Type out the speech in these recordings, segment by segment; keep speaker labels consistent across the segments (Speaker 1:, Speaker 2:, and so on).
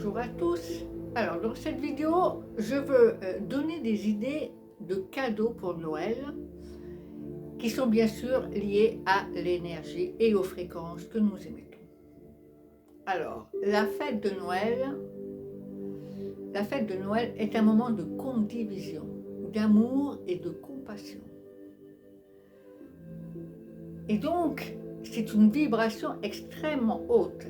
Speaker 1: Bonjour à tous. Alors dans cette vidéo, je veux donner des idées de cadeaux pour Noël qui sont bien sûr liés à l'énergie et aux fréquences que nous émettons. Alors, la fête de Noël est un moment de condivision, d'amour et de compassion. Et donc, c'est une vibration extrêmement haute,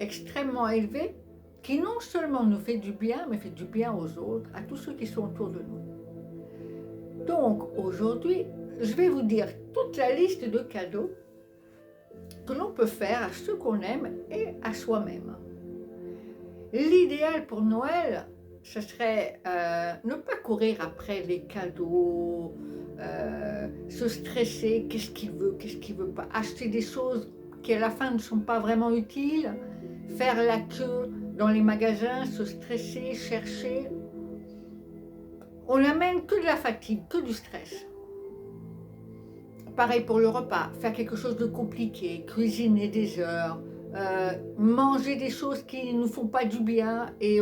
Speaker 1: extrêmement élevée, qui non seulement nous fait du bien, mais fait du bien aux autres, à tous ceux qui sont autour de nous. Donc, aujourd'hui, je vais vous dire toute la liste de cadeaux que l'on peut faire à ceux qu'on aime et à soi-même. L'idéal pour Noël, ce serait ne pas courir après les cadeaux, se stresser, qu'est-ce qu'il veut pas, acheter des choses qui à la fin ne sont pas vraiment utiles, faire la queue dans les magasins, se stresser, chercher. On n'amène que de la fatigue, que du stress. Pareil pour le repas, faire quelque chose de compliqué, cuisiner des heures, manger des choses qui ne nous font pas du bien et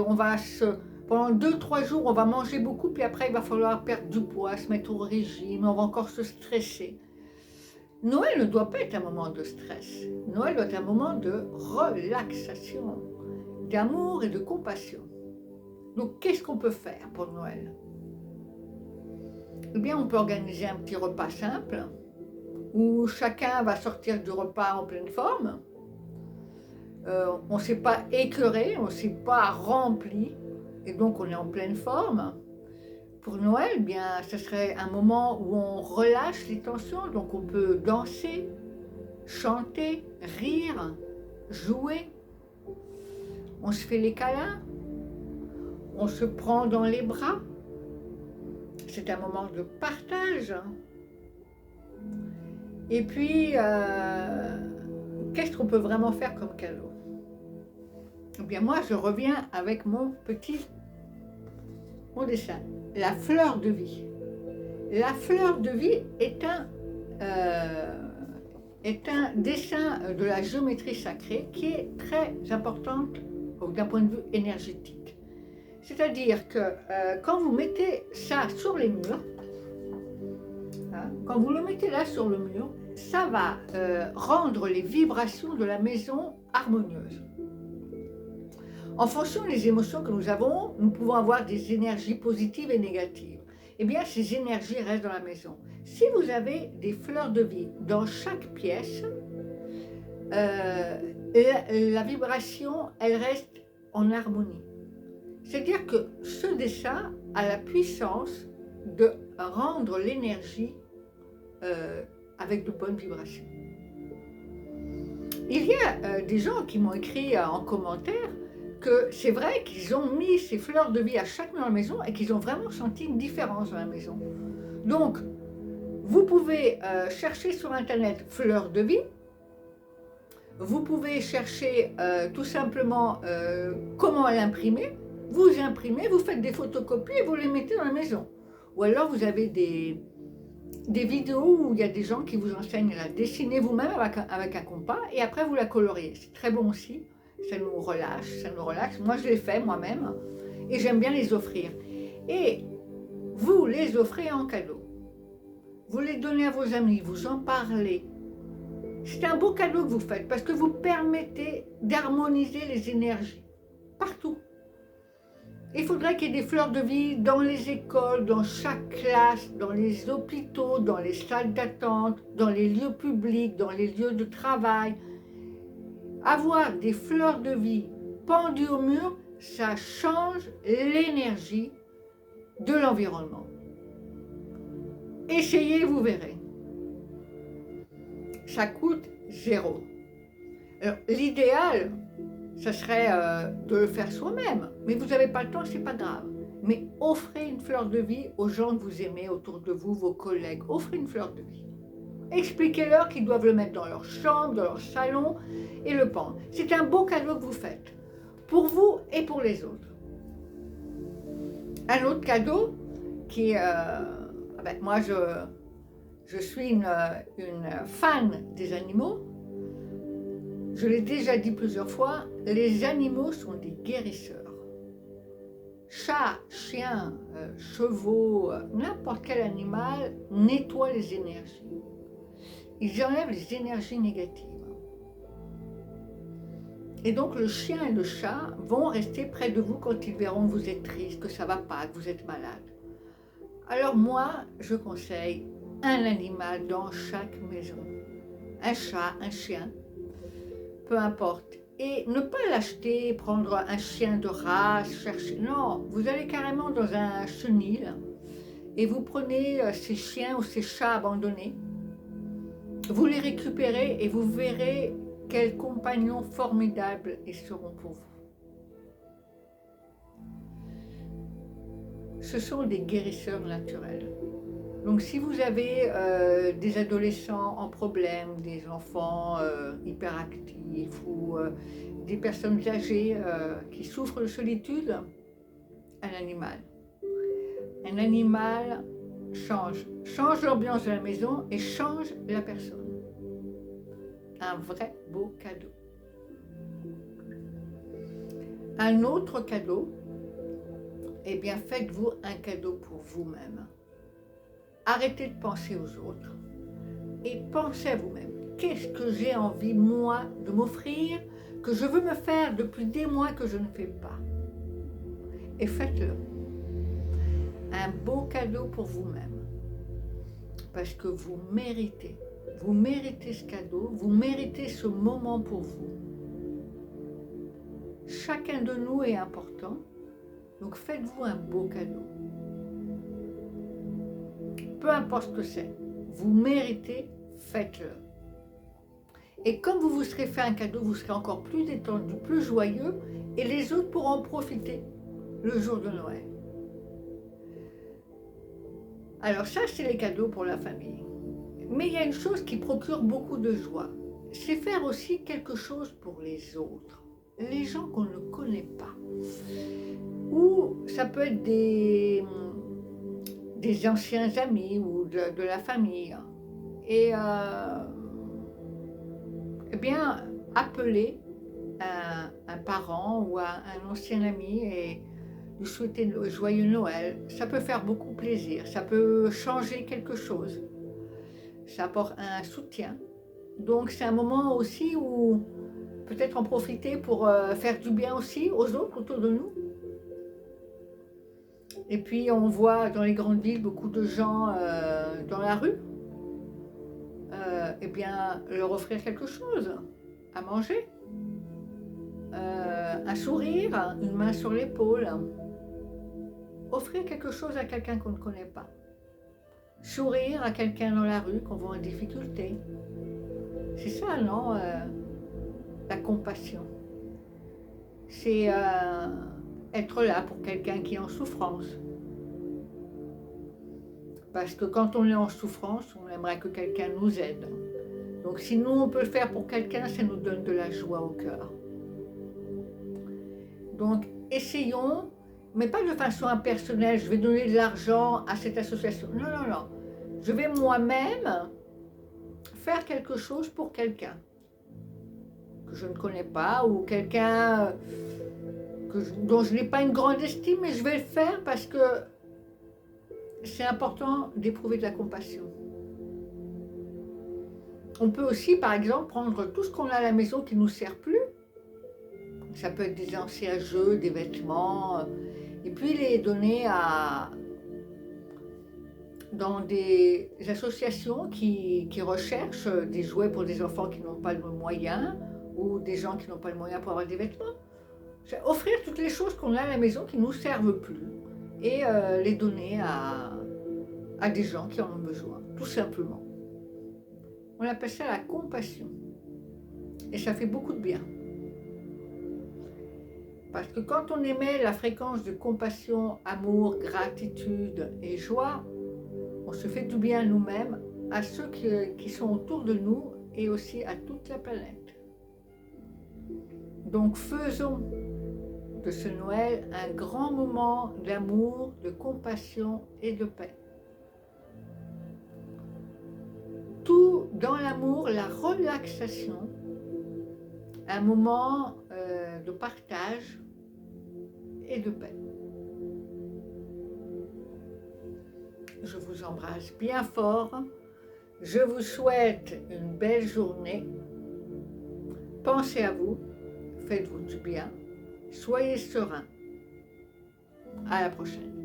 Speaker 1: pendant 2-3 jours, on va manger beaucoup, puis après, il va falloir perdre du poids, se mettre au régime, on va encore se stresser. Noël ne doit pas être un moment de stress. Noël doit être un moment de relaxation, d'amour et de compassion. Donc, qu'est-ce qu'on peut faire pour Noël? Eh bien, on peut organiser un petit repas simple, où chacun va sortir du repas en pleine forme. On ne s'est pas écœuré, on ne s'est pas rempli, et donc on est en pleine forme. Pour Noël, bien, ce serait un moment où on relâche les tensions, donc on peut danser, chanter, rire, jouer. On se fait les câlins, on se prend dans les bras. C'est un moment de partage. Et puis, qu'est-ce qu'on peut vraiment faire comme cadeau? Eh bien, moi, je reviens avec mon dessin. La fleur de vie. La fleur de vie est un dessin de la géométrie sacrée qui est très importante d'un point de vue énergétique. C'est-à-dire que quand vous mettez ça sur les murs, quand vous le mettez là sur le mur, ça va rendre les vibrations de la maison harmonieuses. En fonction des émotions que nous avons, nous pouvons avoir des énergies positives et négatives. Eh bien, ces énergies restent dans la maison. Si vous avez des fleurs de vie dans chaque pièce, la vibration, elle reste en harmonie. C'est-à-dire que ce dessin a la puissance de rendre l'énergie avec de bonnes vibrations. Il y a des gens qui m'ont écrit en commentaire que c'est vrai qu'ils ont mis ces fleurs de vie à chaque mur dans la maison et qu'ils ont vraiment senti une différence dans la maison. Donc, vous pouvez chercher sur internet fleurs de vie, vous pouvez chercher tout simplement comment l'imprimer, vous imprimez, vous faites des photocopies et vous les mettez dans la maison. Ou alors vous avez des vidéos où il y a des gens qui vous enseignent à la dessiner vous-même avec un compas et après vous la coloriez. C'est très bon aussi, ça nous relâche, ça nous relaxe. Moi je l'ai fait moi-même et j'aime bien les offrir. Et vous les offrez en cadeau. Vous les donnez à vos amis, vous en parlez. C'est un beau cadeau que vous faites parce que vous permettez d'harmoniser les énergies partout. Il faudrait qu'il y ait des fleurs de vie dans les écoles, dans chaque classe, dans les hôpitaux, dans les salles d'attente, dans les lieux publics, dans les lieux de travail. Avoir des fleurs de vie pendues au mur, ça change l'énergie de l'environnement. Essayez, vous verrez. Ça coûte 0. Alors, l'idéal, ça serait de le faire soi-même. Mais vous n'avez pas le temps, c'est pas grave. Mais offrez une fleur de vie aux gens que vous aimez autour de vous, vos collègues. Offrez une fleur de vie. Expliquez-leur qu'ils doivent le mettre dans leur chambre, dans leur salon et le pendre. C'est un beau cadeau que vous faites, pour vous et pour les autres. Un autre cadeau qui est... moi, je suis une fan des animaux. Je l'ai déjà dit plusieurs fois, les animaux sont des guérisseurs. Chats, chiens, chevaux, n'importe quel animal nettoie les énergies. Ils enlèvent les énergies négatives. Et donc le chien et le chat vont rester près de vous quand ils verront que vous êtes triste, que ça ne va pas, que vous êtes malade. Alors moi, je conseille un animal dans chaque maison. Un chat, un chien, peu importe. Et ne pas l'acheter, prendre un chien de race, chercher. Non, vous allez carrément dans un chenil et vous prenez ces chiens ou ces chats abandonnés. Vous les récupérez et vous verrez quels compagnons formidables ils seront pour vous. Ce sont des guérisseurs naturels. Donc si vous avez des adolescents en problème, des enfants hyperactifs ou des personnes âgées qui souffrent de solitude, un animal. Un animal change l'ambiance de la maison et change la personne. Un vrai beau cadeau. Un autre cadeau, eh bien faites-vous un cadeau pour vous-même. Arrêtez de penser aux autres et pensez à vous-même. Qu'est-ce que j'ai envie, moi, de m'offrir, que je veux me faire depuis des mois que je ne fais pas? Et faites-le. Un beau cadeau pour vous-même. Parce que vous méritez. Vous méritez ce cadeau, vous méritez ce moment pour vous. Chacun de nous est important, donc faites-vous un beau cadeau. Peu importe ce que c'est, vous méritez, faites-le. Et comme vous vous serez fait un cadeau, vous serez encore plus détendu, plus joyeux, et les autres pourront en profiter le jour de Noël. Alors ça, c'est les cadeaux pour la famille. Mais il y a une chose qui procure beaucoup de joie, c'est faire aussi quelque chose pour les autres, les gens qu'on ne connaît pas. Ou ça peut être des anciens amis ou de la famille. Et eh bien, appeler un parent ou un ancien ami et lui souhaiter le joyeux Noël, ça peut faire beaucoup plaisir, ça peut changer quelque chose. Ça apporte un soutien. Donc c'est un moment aussi où peut-être en profiter pour faire du bien aussi aux autres autour de nous. Et puis on voit dans les grandes villes beaucoup de gens dans la rue. Eh bien leur offrir quelque chose à manger. Un sourire, une main sur l'épaule. Offrir quelque chose à quelqu'un qu'on ne connaît pas. Sourire à quelqu'un dans la rue qu'on voit en difficulté. C'est ça, non la compassion. C'est être là pour quelqu'un qui est en souffrance. Parce que quand on est en souffrance, on aimerait que quelqu'un nous aide. Donc si nous, on peut le faire pour quelqu'un, ça nous donne de la joie au cœur. Donc essayons, mais pas de façon impersonnelle, je vais donner de l'argent à cette association. Non, non, non. Je vais moi-même faire quelque chose pour quelqu'un que je ne connais pas ou quelqu'un dont je n'ai pas une grande estime, mais je vais le faire parce que c'est important d'éprouver de la compassion. On peut aussi, par exemple, prendre tout ce qu'on a à la maison qui ne nous sert plus. Ça peut être des anciens jeux, des vêtements, et puis les donner dans des associations qui recherchent des jouets pour des enfants qui n'ont pas le moyen ou des gens qui n'ont pas le moyen pour avoir des vêtements. C'est offrir toutes les choses qu'on a à la maison qui ne nous servent plus et les donner à des gens qui en ont besoin, tout simplement. On appelle ça la compassion. Et ça fait beaucoup de bien. Parce que quand on émet la fréquence de compassion, amour, gratitude et joie, on se fait du bien à nous-mêmes, à ceux qui sont autour de nous et aussi à toute la planète. Donc faisons de ce Noël un grand moment d'amour, de compassion et de paix. Tout dans l'amour, la relaxation un moment de partage et de paix. Je vous embrasse bien fort. Je vous souhaite une belle journée. Pensez à vous, faites-vous du bien, soyez serein. À la prochaine.